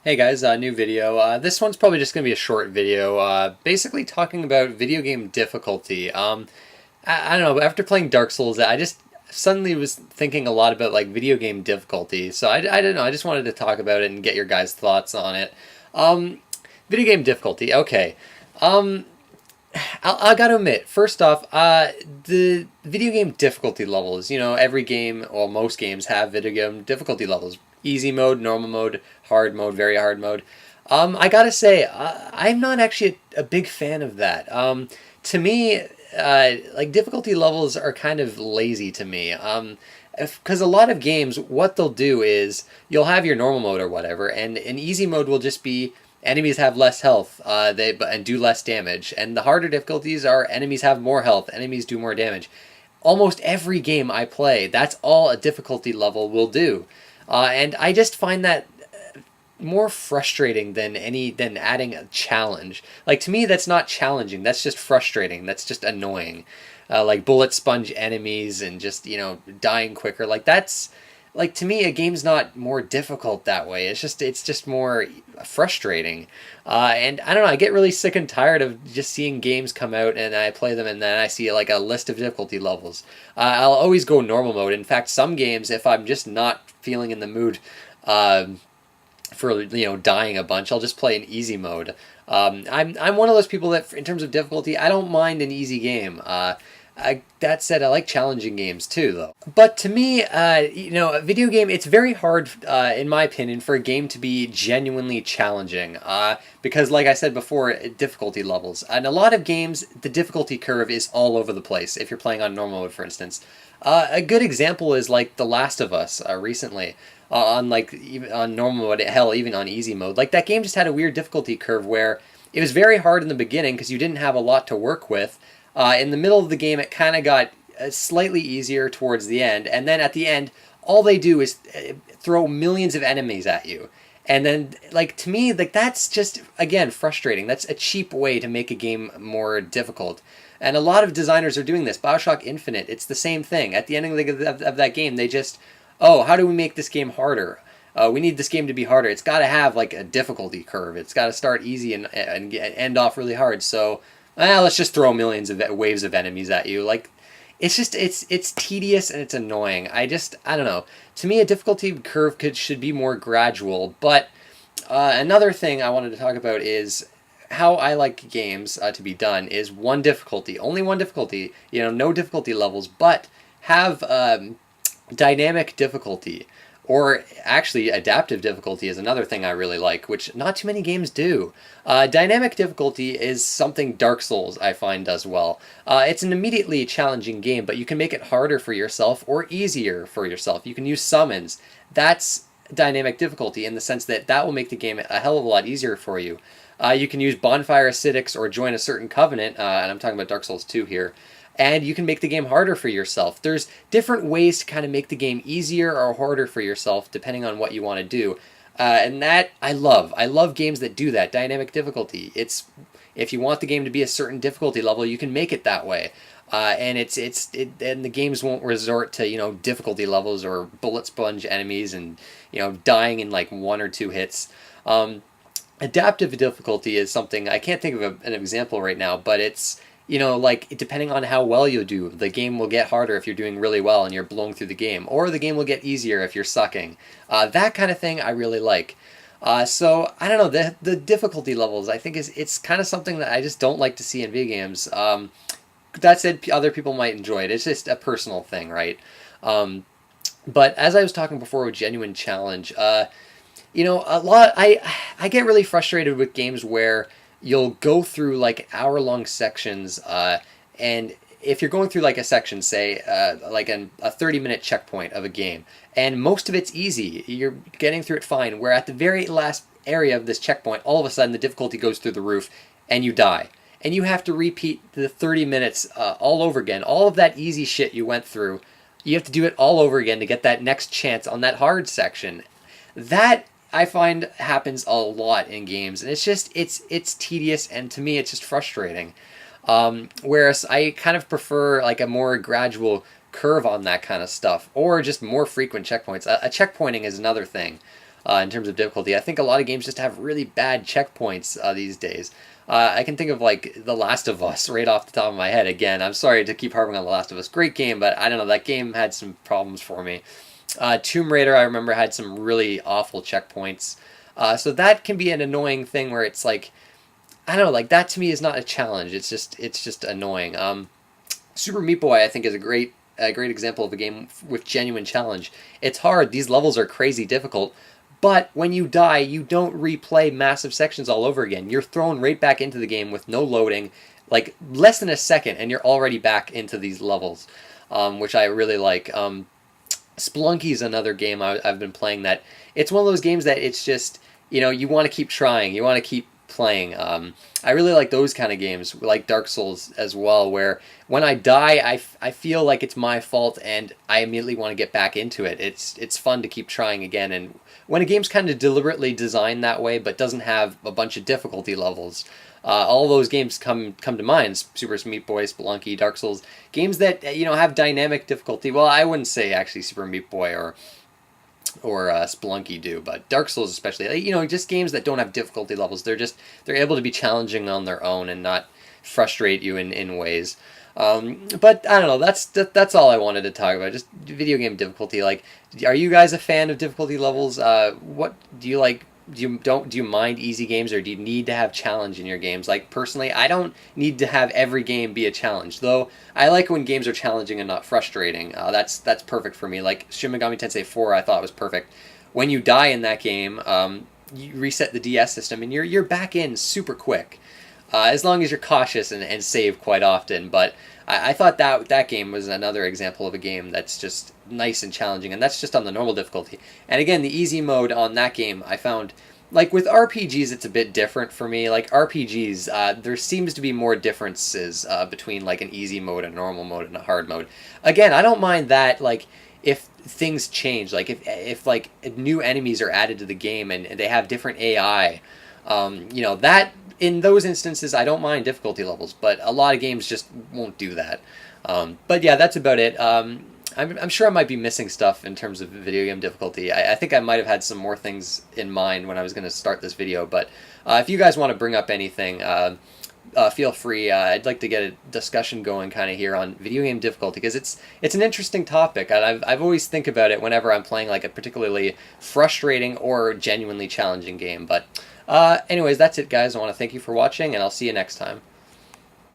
Hey guys, new video. This one's probably just going to be a short video, basically talking about video game difficulty. I don't know, after playing Dark Souls, I just suddenly was thinking a lot about like video game difficulty. So I don't know, I just wanted to talk about it and get your guys' thoughts on it. Um, Video game difficulty, okay. Um, I gotta admit, first off, the video game difficulty levels, every game, well, most games have video game difficulty levels. Easy mode, normal mode, hard mode, very hard mode. I gotta say, I'm not actually a big fan of that. To me, like difficulty levels are kind of lazy to me. Because a lot of games, what they'll do is you'll have your normal mode or whatever, and an easy mode will just be enemies have less health, and do less damage, and the harder difficulties are enemies have more health, enemies do more damage. Almost every game I play, that's all a difficulty level will do, and I just find that more frustrating than adding a challenge. Like to me, that's not challenging. That's just frustrating. That's just annoying. Like bullet sponge enemies and just dying quicker. Like that's like to me a game's not more difficult that way. It's just more frustrating. And I don't know. I get really sick and tired of just seeing games come out and I play them and then I see like a list of difficulty levels. I'll always go normal mode. In fact, some games if I'm just not feeling in the mood. For dying a bunch, I'll just play in easy mode. I'm one of those people that, in terms of difficulty, I don't mind an easy game. That said, I like challenging games too, though. But to me, a video game, it's very hard, in my opinion, for a game to be genuinely challenging. Because, like I said before, difficulty levels. In a lot of games, the difficulty curve is all over the place. If you're playing on normal mode, for instance, a good example is like The Last of Us recently. On like even on normal mode, hell, even on easy mode. Like that game just had a weird difficulty curve where it was very hard in the beginning because you didn't have a lot to work with. In the middle of the game, it kind of got slightly easier towards the end, and then at the end, all they do is throw millions of enemies at you. And then, like to me, like that's just again frustrating. That's a cheap way to make a game more difficult. And a lot of designers are doing this. BioShock Infinite, it's the same thing. At the ending of that game, they just how do we make this game harder? We need this game to be harder. It's got to have like a difficulty curve. It's got to start easy and end off really hard. So let's just throw millions of waves of enemies at you. Like it's tedious and it's annoying. I don't know. To me, a difficulty curve should be more gradual. But another thing I wanted to talk about is how I like games to be done is one difficulty, only one difficulty. No difficulty levels, but have dynamic difficulty, or actually adaptive difficulty is another thing I really like, which not too many games do. Dynamic difficulty is something Dark Souls I find does well. It's an immediately challenging game, but you can make it harder for yourself or easier for yourself. You can use summons. That's dynamic difficulty in the sense that will make the game a hell of a lot easier for you. You can use bonfire acidics or join a certain covenant, and I'm talking about Dark Souls 2 here, and you can make the game harder for yourself. There's different ways to kind of make the game easier or harder for yourself depending on what you want to do. And that I love. I love games that do that, dynamic difficulty. It's if you want the game to be a certain difficulty level, you can make it that way. And and the games won't resort to, difficulty levels or bullet sponge enemies and, dying in like one or two hits. Adaptive difficulty is something, I can't think of an example right now, but it's, like depending on how well you do, the game will get harder if you're doing really well and you're blowing through the game, or the game will get easier if you're sucking. That kind of thing I really like. So I don't know, the difficulty levels I think it's kind of something that I just don't like to see in video games. That said, other people might enjoy it. It's just a personal thing, right? But as I was talking before with genuine challenge, a lot I get really frustrated with games where you'll go through like hour-long sections, and if you're going through like a section, say like a 30-minute checkpoint of a game, and most of it's easy, you're getting through it fine, where at the very last area of this checkpoint, all of a sudden the difficulty goes through the roof, and you die. And you have to repeat the 30 minutes all over again. All of that easy shit you went through, you have to do it all over again to get that next chance on that hard section. That I find happens a lot in games, and it's tedious, and to me it's just frustrating. Whereas I kind of prefer like a more gradual curve on that kind of stuff, or just more frequent checkpoints. A checkpointing is another thing. in terms of difficulty. I think a lot of games just have really bad checkpoints these days. I can think of like The Last of Us right off the top of my head. Again, I'm sorry to keep harping on The Last of Us. Great game, but I don't know, that game had some problems for me. Tomb Raider, I remember, had some really awful checkpoints. So that can be an annoying thing where it's like, I don't know, like that to me is not a challenge. It's just annoying. Super Meat Boy, I think, is a great example of a game with genuine challenge. It's hard. These levels are crazy difficult. But when you die, you don't replay massive sections all over again. You're thrown right back into the game with no loading, like less than a second, and you're already back into these levels, which I really like. Spelunky is another game I've been playing that it's one of those games that it's just, you want to keep trying, you want to keep playing. I really like those kind of games, like Dark Souls as well, where when I die, I feel like it's my fault and I immediately want to get back into it. It's fun to keep trying again, and when a game's kind of deliberately designed that way but doesn't have a bunch of difficulty levels, all those games come to mind. Super Meat Boy, Spelunky, Dark Souls, games that have dynamic difficulty. Well, I wouldn't say actually Super Meat Boy or Spelunky do, but Dark Souls especially. Just games that don't have difficulty levels. They're able to be challenging on their own and not frustrate you in ways. But I don't know. That's all I wanted to talk about. Just video game difficulty. Like, are you guys a fan of difficulty levels? What do you like? Do you mind easy games, or do you need to have challenge in your games? Like, personally, I don't need to have every game be a challenge, though I like when games are challenging and not frustrating. That's perfect for me. Like Shin Megami Tensei 4, I thought was perfect. When you die in that game, you reset the DS system and you're back in super quick, as long as you're cautious and save quite often. But I thought that game was another example of a game that's just nice and challenging, and that's just on the normal difficulty. And again, the easy mode on that game, I found, like with RPGs, it's a bit different for me. Like RPGs, there seems to be more differences between like an easy mode, a normal mode, and a hard mode. Again, I don't mind that, like, if things change, like if like new enemies are added to the game and they have different AI, that in those instances I don't mind difficulty levels, but a lot of games just won't do that. But yeah, that's about it. I'm sure I might be missing stuff in terms of video game difficulty. I think I might have had some more things in mind when I was going to start this video, but if you guys want to bring up anything, feel free. I'd like to get a discussion going kind of here on video game difficulty, because it's an interesting topic, and I've always think about it whenever I'm playing like a particularly frustrating or genuinely challenging game. But anyways, that's it, guys. I want to thank you for watching, and I'll see you next time.